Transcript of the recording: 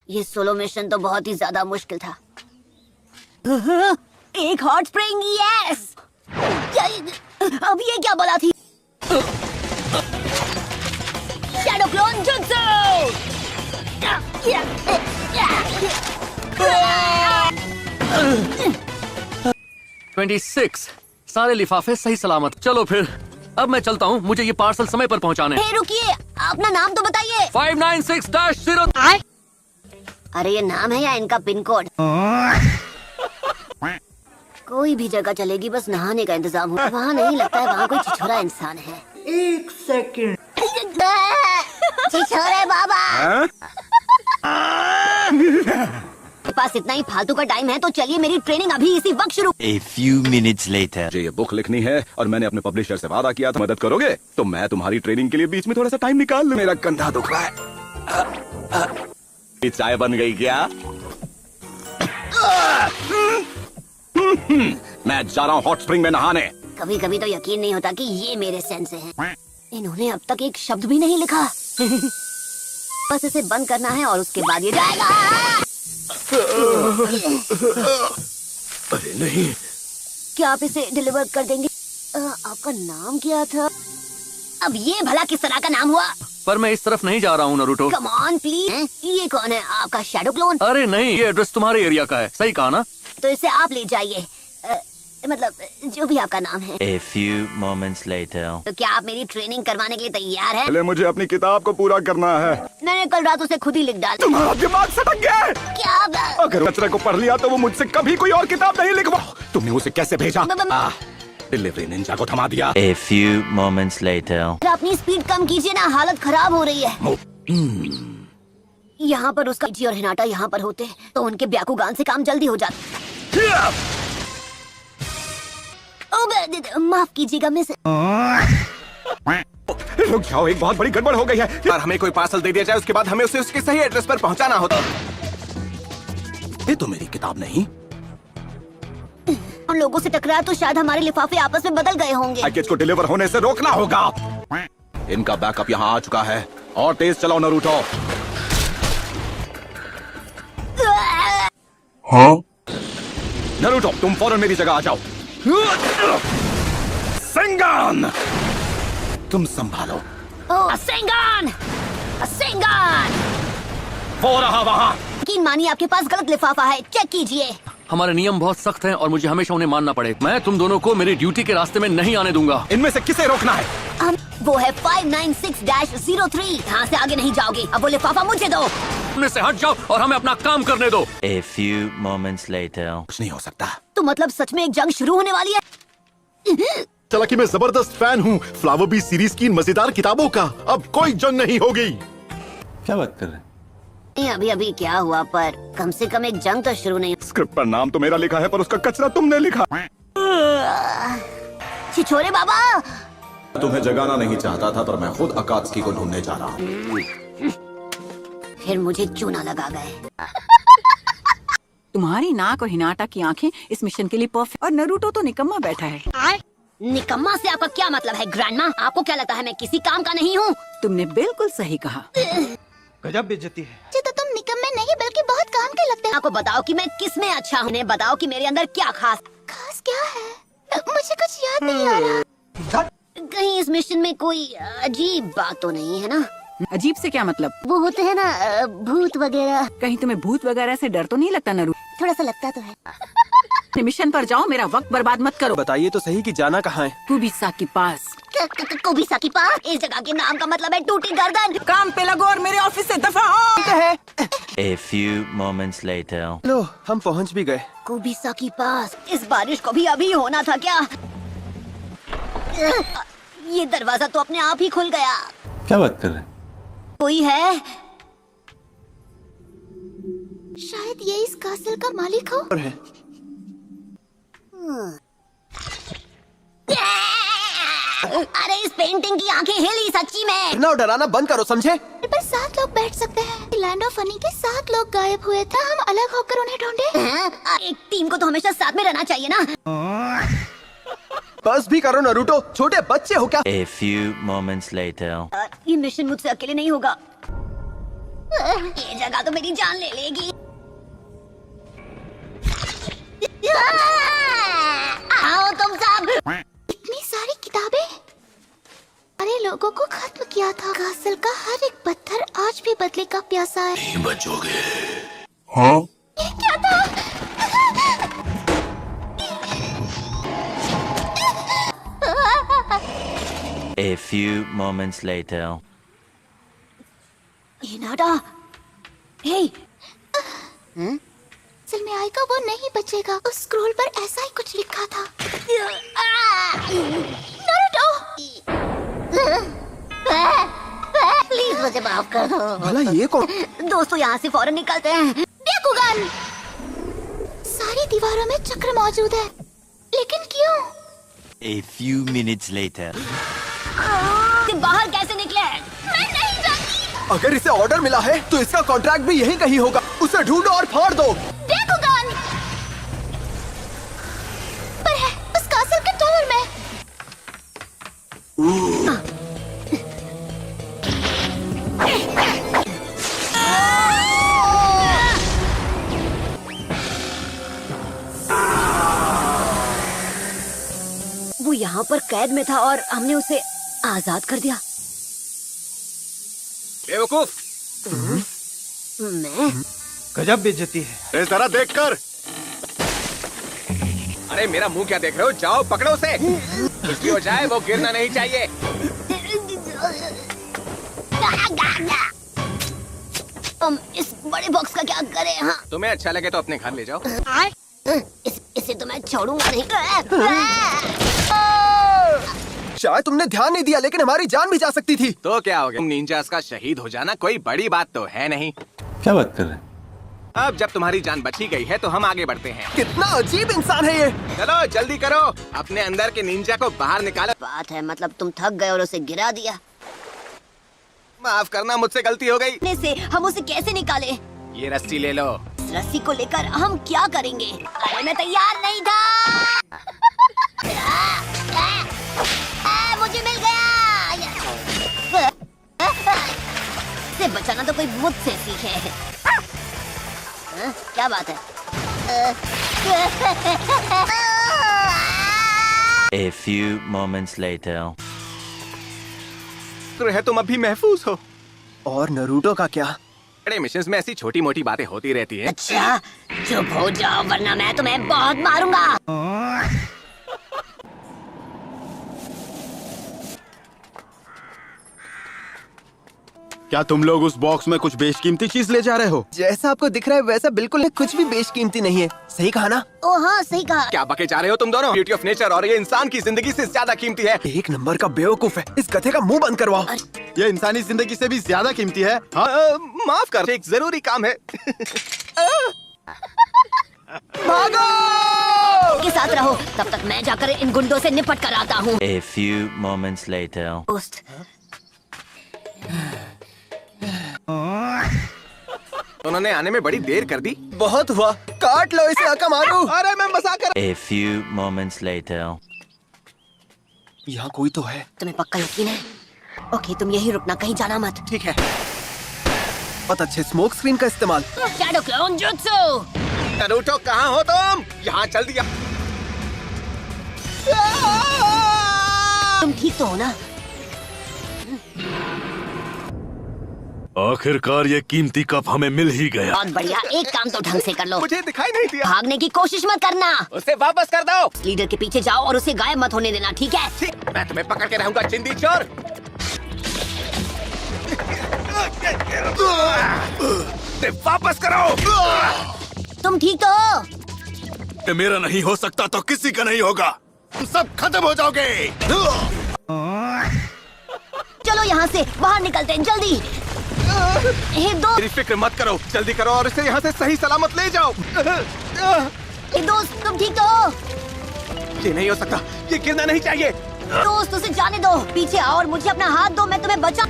ये solo mission तो बहुत ही ज्यादा मुश्किल था। एक हॉट स्प्रिंग, यस। अब ये क्या बोला थी? Shadow clone jutsu. 26 सारे लिफाफे सही सलामत। चलो फिर अब मैं चलता हूँ, मुझे ये पार्सल समय पर पहुँचाने। रुकिए, अपना नाम तो बताइए। 596-0। अरे ये नाम है या इनका पिन कोड? कोई भी जगह चलेगी, बस नहाने का इंतजाम हो। वहाँ नहीं लगता है वहाँ कोई छिछोरा इंसान है। 1 सेकंड। छिछोरे बाबा। मेरे पास इतना ही फालतू का टाइम है, तो चलिए मेरी ट्रेनिंग अभी इसी वक्त शुरू। A few minutes later. मुझे ये बुक लिखनी है और मैंने अपने पब्लिशर से वादा किया था, मदद करोगे तो मैं तुम्हारी ट्रेनिंग के लिए बीच में थोड़ा सा टाइम निकाल लूं। मेरा कंधा दुख रहा है। ये चाय बन गई क्या? मैं जा रहा हूँ हॉट स्प्रिंग में नहाने। कभी कभी तो यकीन नहीं होता कि ये मेरे सेंस हैं। इन्होंने अब तक एक शब्द भी नहीं लिखा। बस इसे बंद करना है और उसके बाद ये जाएगा। अरे नहीं, क्या आप इसे डिलीवर कर देंगे? आपका नाम क्या था? अब ये भला किस तरह का नाम हुआ? पर मैं इस तरफ नहीं जा रहा हूँ नरूटो। Come on please. ये कौन है? आपका शैडो क्लोन? अरे नहीं, ये एड्रेस तुम्हारे एरिया का है। सही कहा ना? तो इसे आप ले जाइए। मतलब जो भी आपका नाम है। A few moments later. तो क्या आप मेरी ट्रेनिंग करवाने के लिए तैयार हैं? पहले मुझे अपनी किताब को पूरा करना है। मैंने कल रात उसे खुद ही लिख डाला। तुम्हारा दिमाग सटक गया है। क्या? अगर कचरे को पढ़ लिया तो वो मुझसे कभी कोई और किताब नहीं लिखवा। तुमने उसे कैसे भेजा? डिलीवरी निंजा को थमा दिया। A few moments later. अपनी स्पीड कम कीजिए ना, हालत खराब हो रही है। यहाँ पर उसका जी और हिनाटा यहाँ पर होते तो उनके ब्याकुगान से काम जल्दी हो जाता। माफ कीजिएगा मिस। रुक जाओ, एक बहुत बड़ी गड़बड़ हो गई है। और हमें कोई पार्सल दे दिया जाए, उसके बाद हमें उसे उसके सही एड्रेस पर पहुंचाना होता। ये तो मेरी किताब नहीं। उन लोगों से टकराया तो शायद हमारे लिफाफे आपस में बदल गए होंगे। पैकेज को डिलीवर होने से रोकना होगा। इनका बैकअप यहाँ आ चुका है और तेज चलाओ नरूटो। नरूटो, तुम फौरन मेरी जगह आ जाओ। सेंगान, तुम संभालो। सेंगान! सेंगान! वो रहा वहाँ। यकीन मानिए आपके पास गलत लिफाफा है, चेक कीजिए। हमारे नियम बहुत सख्त हैं और मुझे हमेशा उन्हें मानना पड़े। मैं तुम दोनों को मेरी ड्यूटी के रास्ते में नहीं आने दूंगा। इनमें से किसे रोकना है? वो है 596-03। यहाँ से आगे नहीं जाओगे। अब वो लिफाफा मुझे दो। तुमने से हट जाओ और हमें अपना काम करने दो। A few moments later. कुछ नहीं हो सकता। तो मतलब सच में एक जंग शुरू होने वाली है? चला कि मैं जबरदस्त फैन हूँ फ्लावर बी सीरीज की इन मजेदार किताबों का। अब कोई जंग नहीं होगी। क्या बात कर रहे हैं? अभी अभी क्या हुआ, पर कम से कम एक जंग तो शुरू नहीं। स्क्रिप्ट पर नाम तो मेरा लिखा है पर उसका कचरा तुमने लिखा। छिछोरे बाबा, तुम्हें जगाना नहीं चाहता था पर मैं खुद अकात्सुकी को ढूंढने जा रहा हूँ। फिर मुझे चूना लगा गए। तुम्हारी नाक और हिनाटा की आंखें इस मिशन के लिए परफेक्ट। और नरूटो तो निकम्मा बैठा है। निकम्मा से आपका क्या मतलब है ग्रैंडमा? आपको क्या लगता है मैं किसी काम का नहीं हूँ? तुमने बिल्कुल सही कहा। गजब बेइज्जती है। तो तुम निकम्मे नहीं बल्कि बहुत काम के लगते हैं। आपको बताओ कि मैं किस में अच्छा हूँ। बताओ कि मेरे अंदर क्या खास क्या है? मुझे कुछ याद नहीं आ रहा। कहीं इस मिशन में कोई अजीब बात तो नहीं है ना? अजीब से क्या मतलब? वो होते हैं ना भूत वगैरह। कहीं तुम्हें भूत वगैरह से डर तो नहीं लगता नरू? थोड़ा सा लगता तो है। मिशन पर जाओ, मेरा वक्त बर्बाद मत करो। बताइए तो सही कि जाना कहाँ है? कुबिसा के पास। कोबिसा के पास? इस जगह के नाम का मतलब है टूटी गर्दन। काम पे लगो और मेरे ऑफिस से दफा हो। A few moments later. लो, हम पहुँच भी गए। कोबिसा के पास। इस बारिश को भी अभी होना था क्या? ये दरवाजा तो अपने आप ही खुल गया। क्या बात कर रहे हैं? कोई है? शायद ये इस कासल का मालिक हो। और है। अरे इस पेंटिंग की आंखें हिली सच्ची में। ना डराना बंद करो, समझे? पर 7 लोग बैठ सकते हैं। लैंड ऑफ फनी के 7 लोग गायब हुए थे। हम अलग होकर उन्हें ढूंढे। एक टीम को तो हमेशा साथ में रहना चाहिए ना। बस भी करो नरूटो, छोटे बच्चे हो क्या? A few moments later. ये मिशन मुझसे अकेले नहीं होगा। ये जगह तो मेरी जान ले लेगी। आओ तुम सब। इतनी सारी किताबें। अरे लोगों को खत्म किया था। कासल का हर एक पत्थर आज भी बदले का प्यासा है। नहीं बचोगे। ये क्या था? A few moments later. ये नाडा। हे। असल में आएगा वो नहीं बचेगा। उस स्क्रॉल पर ऐसा ही कुछ लिखा था। नारुतो। प्लीज मुझे माफ कर दो। भला ये कौन? दोस्तों यहाँ से फौरन निकलते हैं। ब्याकुगन। सारी दीवारों में चक्र मौजूद है, लेकिन क्यों? A few minutes later. बाहर कैसे निकले? मैं नहीं जानती। अगर इसे ऑर्डर मिला है तो इसका कॉन्ट्रैक्ट भी यहीं कहीं होगा। उसे ढूंढो और फाड़ दो। ब्याकुगन पर है उस कासल के टावर में। वो यहाँ पर कैद में था और हमने उसे आजाद कर दिया। बेवकूफ। मैं गजब बेइज्जती है। जरा देख कर। अरे मेरा मुंह क्या देख रहे हो? जाओ पकड़ो उसे। कुछ भी हो जाए वो गिरना नहीं चाहिए। हम इस बड़े बॉक्स का क्या करें? हाँ तुम्हें अच्छा लगे तो अपने घर ले जाओ। इसे तो मैं छोड़ूंगा नहीं। शायद तुमने ध्यान नहीं दिया, लेकिन हमारी जान भी जा सकती थी। तो क्या हो गया? तुम निंजास का शहीद हो जाना कोई बड़ी बात तो है नहीं। क्या बात कर रहे हैं? अब जब तुम्हारी जान बची गई है तो हम आगे बढ़ते हैं। कितना अजीब इंसान है ये। चलो जल्दी करो, अपने अंदर के निंजा को बाहर निकालो। बात है मतलब तुम थक गए और उसे गिरा दिया। माफ करना, मुझसे गलती हो गई। इतने से हम उसे कैसे निकाले? ये रस्सी ले लो। इस रस्सी को लेकर हम क्या करेंगे? अरे मैं तैयार नहीं था। मुझे मिल गया। इसे बचाना तो कोई मुझसे सीखे। क्या बात है? A few moments later. है तुम अभी महफूज हो। और नरूटो का क्या? बड़े मिशंस में ऐसी छोटी मोटी बातें होती रहती हैं। अच्छा चुप हो जाओ वरना मैं तुम्हें बहुत मारूंगा। क्या तुम लोग उस बॉक्स में कुछ बेशकीमती चीज ले जा रहे हो? जैसा आपको दिख रहा है वैसा बिल्कुल नहीं, कुछ भी बेशकीमती नहीं है। सही कहा ना? ओ हाँ सही कहा। क्या बके जा रहे हो तुम दोनों? ब्यूटी ऑफ नेचर और ये इंसान की जिंदगी से ज्यादा कीमती है। एक नंबर का बेवकूफ है। इस कथे का मुंह बंद करवाओ। ये इंसानी जिंदगी से भी ज्यादा कीमती है। हाँ? माफ कर, एक जरूरी काम है। भागो! के साथ रहो, तब तक मैं जाकर इन गुंडों से निपट कर आता हूँ। A few moments later. दोस्त उन्होंने आने में बड़ी देर कर दी। बहुत हुआ, काट लो इसे, आका मारू। अरे मैं मजाक कर। A few moments later. यहाँ कोई तो है। तुम्हें पक्का यकीन है? ओके तुम यही रुकना, कहीं जाना मत। ठीक है। बहुत अच्छे स्मोक स्क्रीन का इस्तेमाल। Shadow clone jutsu. नरूटो कहाँ हो तुम? यहाँ जल्दी आ। तुम ठीक तो हो ना? आखिरकार ये कीमती कप हमें मिल ही गया। बहुत बढ़िया, एक काम तो ढंग से कर लो। मुझे दिखाई नहीं दिया। भागने की कोशिश मत करना। उसे वापस कर दो। लीडर के पीछे जाओ और उसे गायब मत होने देना, ठीक है? ठीक, मैं तुम्हें पकड़ के रहूंगा चिंदी चोर। वापस करो। तुम ठीक तो हो? ये मेरा नहीं हो सकता तो किसी का नहीं होगा। तुम सब खत्म हो जाओगे। चलो यहाँ से बाहर निकलते हैं, जल्दी। मेरी फिक्र मत करो, जल्दी करो और इसे यहाँ से सही सलामत ले जाओ। दोस्त तुम ठीक तो हो? ये नहीं हो सकता, ये गिरना नहीं चाहिए। दोस्त उसे जाने दो, पीछे आओ और मुझे अपना हाथ दो, मैं तुम्हें बचा।